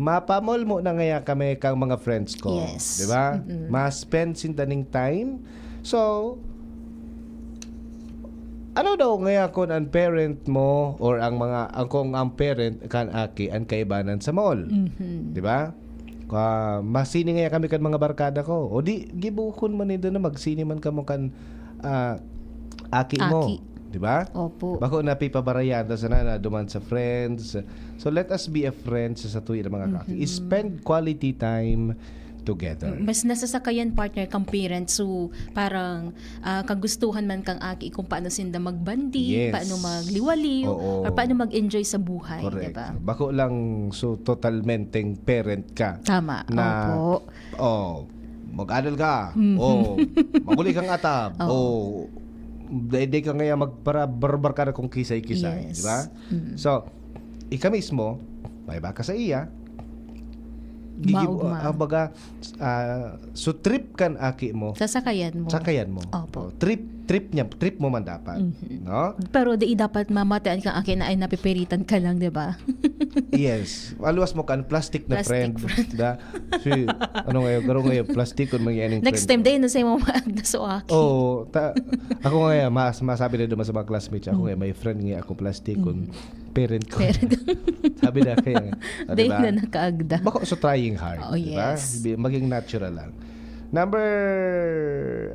mapamol mo na ngaya kami kang mga friends ko. Yes. Diba? Ma-spend sindaning time. So, ano daw ngaya kung ang parent mo or kung ang parent kan aki ang kaibanan sa mall. Diba? Masini nga kami kan mga barkada ko. O di, gibukon man nito na magsini man kamo kan aki mo. Diba? Opo. Bako napipabarayan sa na duman sa friends. So let us be a friend sa tuwi ng mga kaki. Spend quality time together. Mas nasasakayan partner kang parents, so parang kagustuhan man kang aki kung paano sinda magbandi, Yes. paano magliwaliw, Oo. or paano mag-enjoy sa buhay, Correct. diba? Bako lang so totalmenteng parent ka. Tama. Na, Opo. mag-adal ka. Maguli kang atab. Dahil ka ngayon magbarbar ka na kung kisay-kisay. Yes. Diba? So, ika mismo, may baka sa iya, baga, so trip kan aki mo. Sasakayan mo. Sakayan mo. Opo. Trip mo man dapat. No? Pero di dapat mamataan kang aki na ay napipiritan ka lang, diba? Yes. Aluwas mo kan plastic na Plastic friend. Da. Si, ano ngayon, garo ngayon, plastic kung mga Next friend. time din, sa'yo mo maagda sa aki. Ako ngayon, masabi na duman sa mga classmates, ako ngayon, may friend nga ako plastic kung parent ko. Sabi na kaya. Dahil na nakaagda. Bako so trying hard. Oh, diba? yes. Maging natural lang.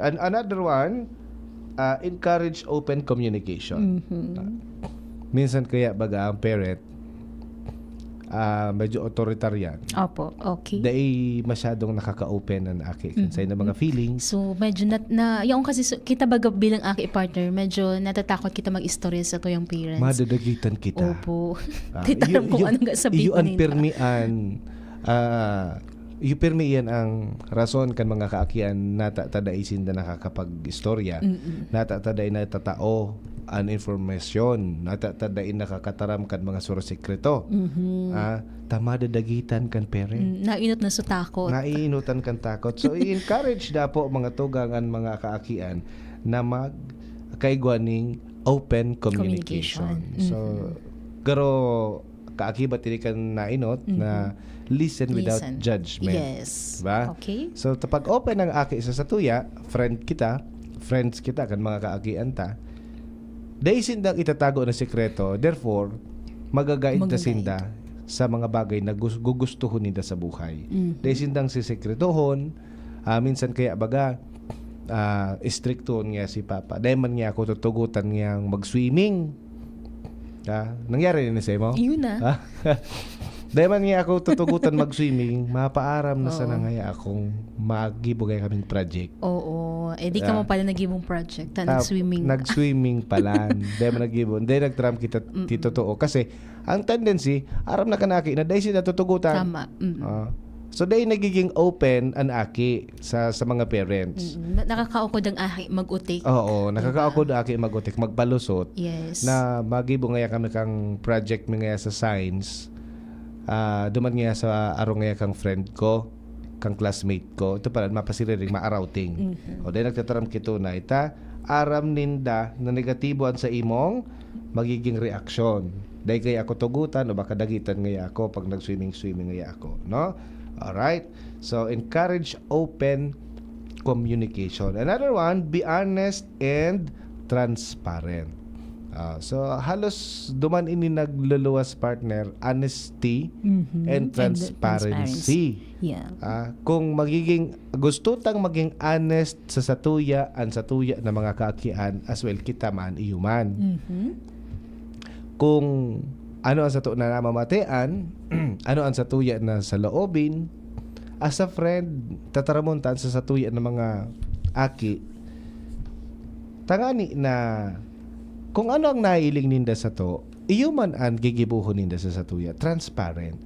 Another one, encourage open communication. Minsan kaya baga ang parent, medyo authoritarian. Opo, okay. Dahil masyadong nakaka-open ang aki sa ng mga feelings. So, medyo yung kasi kita baga bilang aki partner, medyo natatakot kita mag-istorya sa tuyong parents. Madadagitan kita. Opo. Titaram kung anong sabihin Iyon permian, permian ang rason kan mga kaakian natatadaisin na nakakapag-istorya. Natatadain na tatao an informasyon, natatadain nakakataram kan mga suro-sekreto. Tamadadagitan kan parent. Nainot na sa takot. Naiinutan kan takot. So, i-encourage na po mga tugangan, mga kaakian na kaigwaning open communication. So, garo kaakibat ini kan nainot na listen without judgment. Yes. Diba? Okay. So, tapag open ang aki sa satuya, friends kita kan mga kaakian ta, dahil sindang itatago na sekreto, therefore, magagaid na sinda sa mga bagay na gugustuhon nila sa buhay. Dahil sindang sisekretohon, minsan kaya baga, stricto niya si Papa. Dahil man niya ako tutugutan niyang mag-swimming. Nangyari rin sa mo? Yun na. Dahil man niya ako tutugutan mag-swimming, mapaaram na sana ngaya akong magibugay kaming project. Oo. Di ka mo pala nag-ibong project. Nag-swimming. Nag-swimming pala. Dahil man nag-ibong. Dahil nag-tram kita totoo. Kasi, ang tendency, aram na kanaki na dahil sila tutugutan. Tama. So, dahil nagiging open ang aki sa mga parents. Nakakaukod ang aki mag-utik. Oo. Nakakaukod ang aki mag-utik. Magpalusot. Yes. Na magibong ngaya kami kang project mi ngaya sa science. Duman nga sa arong nga kang friend ko, kang classmate ko, ito pala mapasiriring maarouting. O dahil nagtataram kito na ita, aram ninda na negatiboan sa imong magiging reaksyon. Dahil kaya ako tugutan o baka dagitan nga ako pag nag-swimming nga ako. No? Alright? So, encourage open communication. Another one, be honest and transparent. So halos duman ini nagluluwas partner honesty and transparency. Yeah. Kung magiging gusto tang maging honest sa satuya na mga kaakian as well kita man iyuman. Kung ano ang satu na namamatean, ano ang satuya na sa loobin, as a friend tataramuntan sa satuya ng mga aki tangani na kung ano ang nailing ninda sa to, iyuman ang gigibuhon ninda sa satuya. Transparent.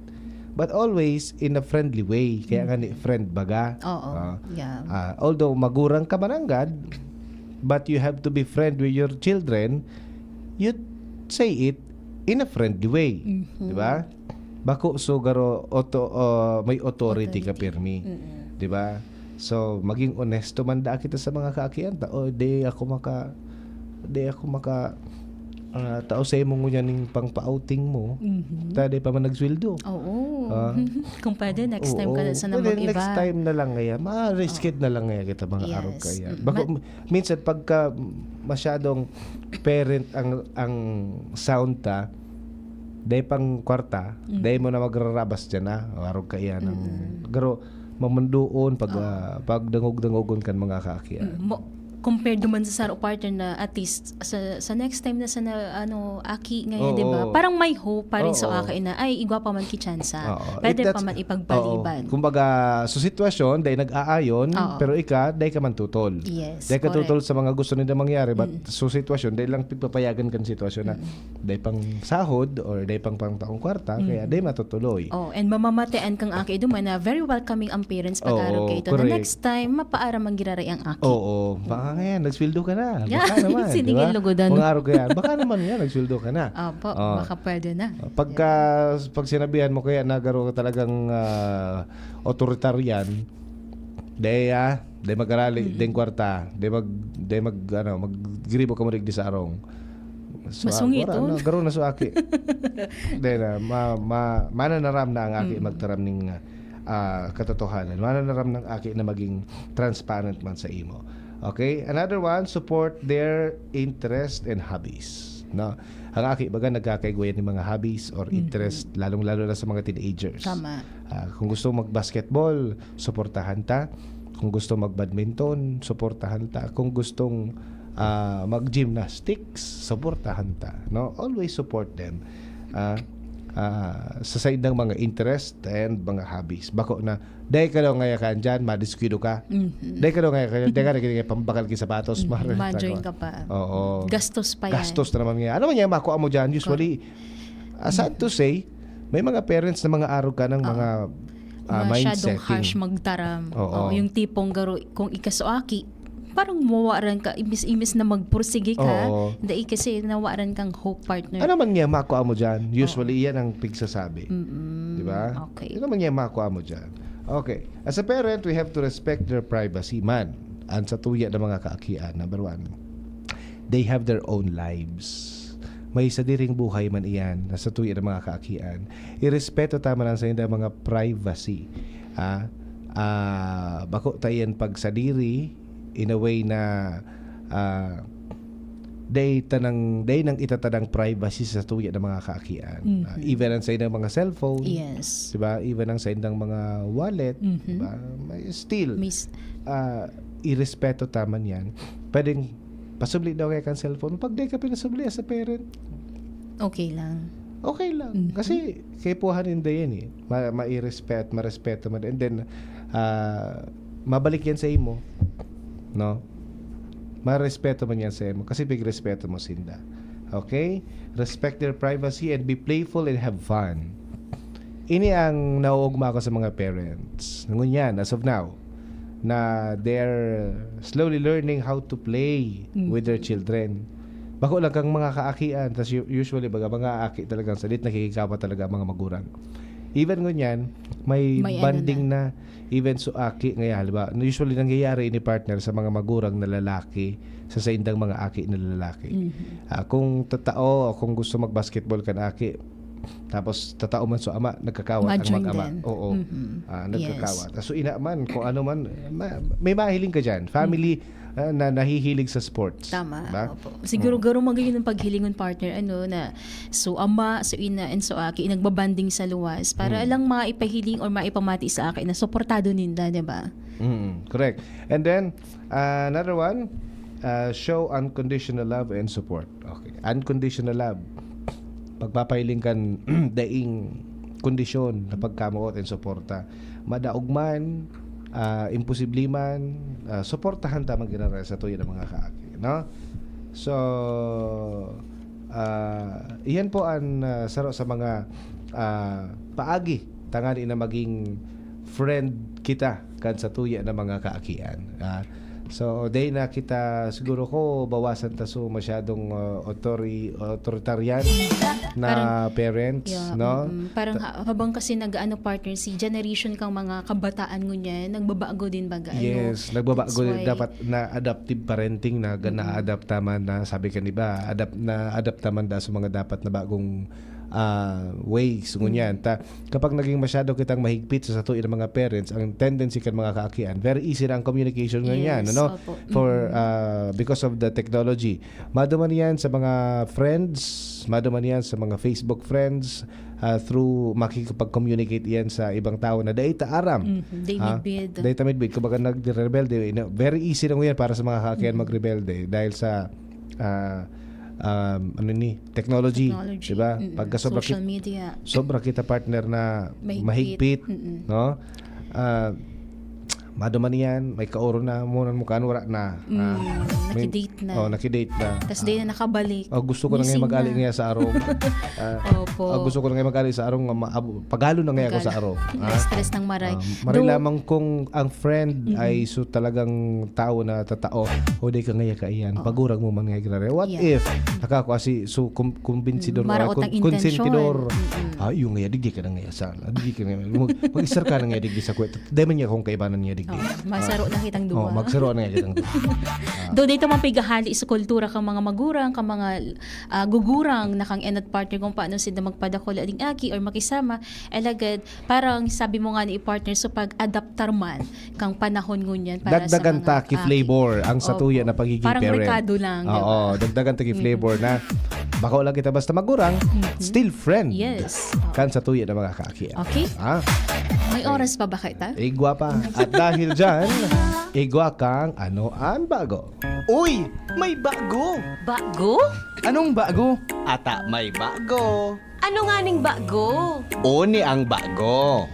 But always in a friendly way. Kaya nga ni friend baga. Oo. Although magurang ka mananggad, but you have to be friend with your children, you say it in a friendly way. Diba? Bako so garo may authority ka pirmi. Diba? So, maging honesto man da kita sa mga kaakian. Di ako maka tao sa imong ngunyan ng pang-outing mo, tadi pa man nagsweldo. Oo. Kung pwede, next time ka na sa namang iba. Next time na lang ngaya. Ma-risked na lang ngaya kita mga araw kaya. Minsan, pagka masyadong parent ang sound ta, day pang kwarta, day mo na magrarabas dyan na. Araw kaya ng garo, mamandoon pag dangog-dangogon kan mga kaakian. Compared naman sa saro partner na at least sa next time na sa aki ngayon, di ba? Parang may hope pa rin sa aki na ay igwa pa man kitsansa. Pwede pa man ipagpaliban. Kumbaga sa sitwasyon dahil nag-aayon pero dahil ka man tutol. Yes, dahil ka tutol sa mga gusto nila mangyari but sa sitwasyon dahil lang pagpapayagan kan sitwasyon na dahil pang sahod or dahil pang taong kwarta kaya dahil matutuloy. And mamamatean kang aki duman na very welcoming ang parents pag-araw kayo ito. Na next time mapaaram ang giraray ang aki. Baka ngayon, nagsweldo ka na. Baka naman. Sinigil lugodan. Mga araw kaya. Baka naman yan, nagsweldo ka na. Baka pwede na. Pag sinabihan mo kaya nagaro ka talagang authoritarian, dahil mag-arali, dahil kwarta, dahil mag-gribo ka mo rin di sa arong. Masungit ito. Garo na sa aki. Dahil mananaram na ang aki magtaram ng katotohanan. Mananaram ng aki na maging transparent man sa imo. Okay? Another one, support their interest and hobbies. No? Ang aki baga nagkakaigwayan ng mga hobbies or interest, lalong-lalo na sa mga teenagers. Tama. Kung gusto mag-basketball, suportahan ta. Kung gusto mag-badminton, suportahan ta. Kung gustong mag-gymnastics, suportahan ta. No? Always support them. sa side ng mga interest and mga hobbies. Bako na, day ka daw ngaya ka dyan, madiskuido ka. Day ka daw ngaya ka dyan, day ka na pambakal ki sapatos. Ma-join ka pa. Oo. Gastos pa yan. Gastos na naman nga. Ano man yan, makuha mo dyan? Usually, sad to say, may mga parents na mga arog ka ng mga masyadong mindsetting. harsh magtaram. Oo. Yung tipong garo, kung ikasuaki, parang mawaran ka, imis na magpursige ka, Oo. dahil kasi nawaran kang hope partner. Ano man nga makuha mo dyan? Usually, yan ang pigsasabi. Di ba? Okay. Ano man nga makuha mo dyan? Okay. As a parent, we have to respect their privacy man. Ang sa tuya ng mga kaakian, number 1, they have their own lives. May sadiring buhay man iyan na sa tuya ng mga kaakian. Irespeto tama lang sa inyo mga privacy. Bako tayan pag sadiri in a way na day nang itatadang privacy sa tuya ng mga kaakian. Even ang sa inyo mga cellphone. Yes. Diba? Even ang sa inyo mga wallet. Diba? Still, irespeto tama yan. Pwedeng pasubli daw kaya kang cellphone. Pag di ka pinasubli as a parent, okay lang. okay lang. Kasi kay puhanin da yan eh. Marespeto mo. And then, mabalik yan sa imo. No? Marespeto man yan sa imo. Kasi big-respeto mo sinda. Okay? Respect their privacy and be playful and have fun. Ini ang nauugma ko sa mga parents. Ngunyan, as of now, na they're slowly learning how to play with their children. Bako lang kang mga kaakian, tas usually mga aki talagang salit nakikikawa talaga mga magulang. Even ngunyan, may banding na even so aki ngaya, halimbawa, usually nangyayari ni partner sa mga magurang na lalaki sa indang mga aki na lalaki. Kung tatao o kung gusto mag-basketball kan aki, tapos tatao man so ama, nagkakawat ang mag-ama. Oo. Nagkakawat. Yes. So ina man, kung ano man, may mahiling ka dyan. Family na nahihilig sa sports. Tama. Diba? Opo. Siguro garo magayon ng paghilingon partner na so ama, so ina, and so aki nagbabanding sa luwas para lang maipahiling or maipamati sa akin na suportado ninda, di ba? Correct. And then another one, show unconditional love and support. Okay. Unconditional love. Pagpapahiling kan daing kondisyon na pagkamuot and suporta. Madaog man, imposible man, suportahan tamang ginara sa tuyo ng mga kaaki, no? So iyan po ang saro sa mga paagi tangani na maging friend kita kan sa tuya ng mga kaakian. So day na kita siguro ko bawasan ta so masyadong authoritarian na parents, no? Parang habang kasi nag-ano partner si generation kang mga kabataan ngunya nagbabago din baga. Yes, nagbabago din dapat na adaptive parenting na na-adapt man na sabi ka ba, adapt man da sa mga dapat na bagong ways ngunyan. Kapag naging masyado kitang mahigpit sa tuyo ng mga parents, ang tendency kan mga kaakian, very easy na ang communication ngunyan, no? For because of the technology. Maduman yan sa mga friends, maduman yan sa mga Facebook friends, through makikipag-communicate yan sa ibang tao na data aram. Data midbid. Kumbaga nag-rebelde, very easy na ngunyan para sa mga kaakian mag-rebelde dahil sa technology, diba? Pagka social media, sobra kita partner na mahigpit, no? Maduman yan, may kaoro na muna mo kanura na. Nakidate na. Nakidate na. Tapos di na nakabalik. Gusto ko na ngayon mag-ali ngayon sa araw. Gusto ko na ngayon mag-ali sa araw. Pagalo na ngayon ako sa araw. Stress ng maray. Marilamang kung ang friend ay so talagang tao na tatao, o di ka ngayon kaiyan, pagurang mo man ngayon. What if, nakakasi, so kumbinsidor, konsentidor, yung ngayon, digdi ka na ngayon sa mag-isar ka na ngayon digdi sa kwet. Dahil niya kung kaibanan niya digdi. Magsaro na kitang duwa. Magsaro na kitang duwa. Do dito mapigahali sa kultura kang mga magurang, kang mga gugurang na kang enat partner kung paano sila magpadakol ading aki or makisama, elagad parang sabi mo nga ni partner so pag-adaptar man kang panahon ngunyan para dagdagan sa mga taki flavor ang satuya na pagiging parang parent. Parang rekado lang. Oo, dagdagan taki flavor na baka wala kita basta magurang, still friend. Yes. Kan satuya na mga kaakian. Okay. May oras pa ba kita? Igwa pa. At dahil dyan, igwa kang ano ang bago. Uy! May bago! Bago? Anong bago? Ata may bago! Ano nga ning bago? Uni ang bago.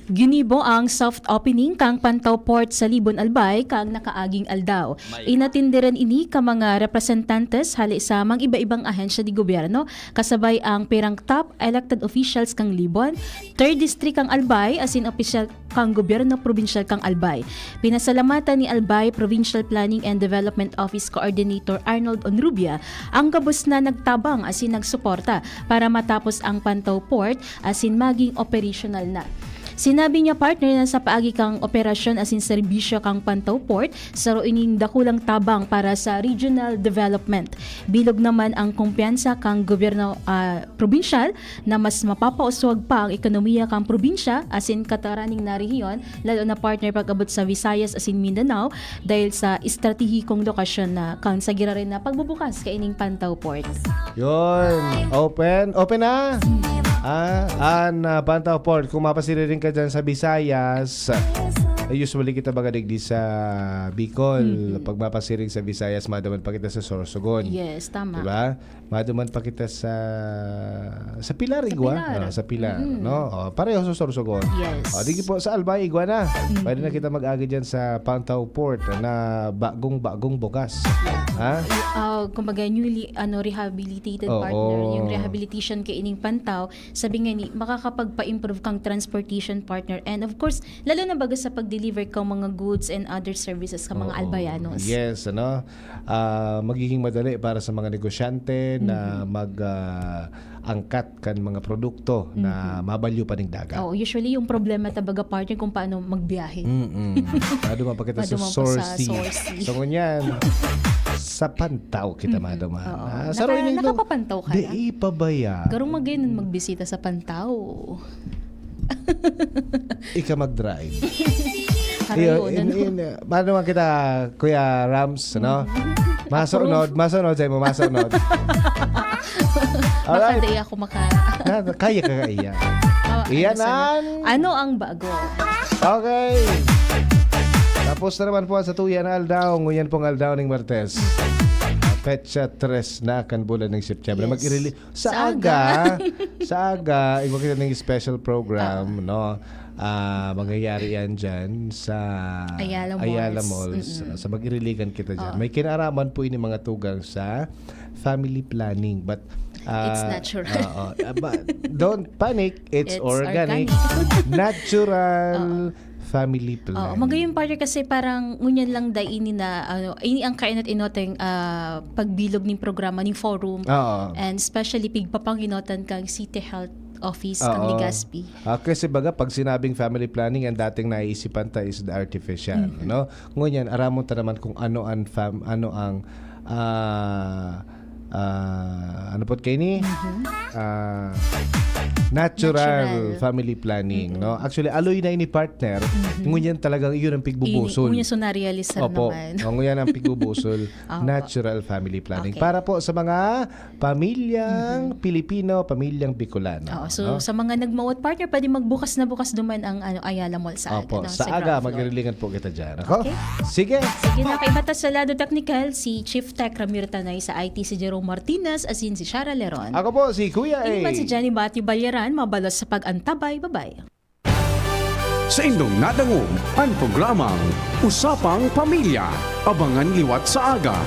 Ginibo ang soft opening kang Pantaw Port sa Libon Albay kang nakaaging aldaw. Inatindiran ini ka mga representantes hali sa mga iba-ibang ahensya di gobyerno kasabay ang pirang top elected officials kang Libon, 3rd District kang Albay asin official kang gobyerno provincial kang Albay. Pinasalamatan ni Albay Provincial Planning and Development Office Coordinator Arnold Onrubia ang kabus na nagtabang asin nagsuporta para matapos ang Pantaw Port asin maging operational na. Sinabi niya partner na sa paagi kang operasyon asin serbisyo kang Pantaw Port sa ining dakulang tabang para sa regional development. Bilog naman ang kumpiyansa kang gobyerno probinsyal na mas mapapauswag pa ang ekonomiya kang probinsya asin kataraning na rehiyon lalo na partner pag-abot sa Visayas asin Mindanao dahil sa estratehikong lokasyon na kang sagira rin na pagbubukas kay ining Pantaw Port. Yun. Open na. Pantaw Port. Kung mapasiri rin ka dyan sa Visayas, usually kita magadigdi sa Bicol. Pag mapasiring sa Visayas, madaman pa kita sa Sorsogon. Yes, tama. Diba? Madaman pa kita sa Pilar, Igwa. Sa Pilar. No? Pareho sa Sorsogon. Yes. Digi po sa Albay, Igwa na. Pwede na kita mag-agi dyan sa Pantaw Port na bagong bukas. Ha? Kumbaga newly rehabilitated partner, yung rehabilitation kay ining Pantaw, sabi nga ni makakapagpa-improve kang transportation partner and of course lalo na baga sa pag-deliver kang mga goods and other services sa mga albayanos. Yes, magiging madali para sa mga negosyante na angkat kan mga produkto na mabalyo pa ning dagat. Usually yung problema tabaga partner kung paano magbiyahe. Maduma pa kita sa sourcing. So ngunyan sa Pantaw kita maduman. Nakapapantaw ka na? Di ipabaya. Garong magayon magbisita sa Pantaw. Ika mag-drive. Paano naman kita, Kuya Rams, no? Masunod sa'yo mo, masunod. Baka di ako Kaya ka iya. Iyanan. Ano ang bago? Okay. Tapos na naman po sa tuyan na aldaw. Ngunyan pong aldaw ng Martes. Petsa 3 na kan bulan ng September. Yes. Mag-release sa aga. Iba kita ng special program, no? Mangyayari yan dyan sa Ayala Malls. Sa mag-iriligan kita dyan. May kinaraman po ini mga tugang sa family planning. But it's natural. But don't panic. It's organic. Natural family plan. Magayon partner kasi parang ngunyan lang ini na ini ang kainat inoteng pagbilog ning programa ning forum and especially pigpapanginotan kang City Health Office kang Legazpi. Kasi baga pag sinabing family planning ang dating naiisipan ta is the artificial, no? Ngunyan aramon ta naman kung ano ang ano po kayo ni? Natural family planning, no? Actually, aloy na ini partner, ngunyan talagang iyon ang pigbubusol. Ngunyan so na-realize naman. Ngunyan ang pigbubusol, natural family planning. Okay. Para po sa mga pamilyang Pilipino, pamilyang Bicolano. So, sa mga nagmawat partner, pwede magbukas na bukas duman ang Ayala Mall sa sa aga, magrilingan po kita dyan. Okay? Sige na, kay Batas sa Lado Technical, si Chief Tech Ramiro Tanay, sa IT si Jerome Martinez, asin si Shara Leron. Ako po, si Kuya A. Iman si Johnny Bati Balyaran, mabalos sa pag-antabay. Bye-bye. Sa indong nadangog ang programang Usapang Pamilya. Abangan liwat sa aga.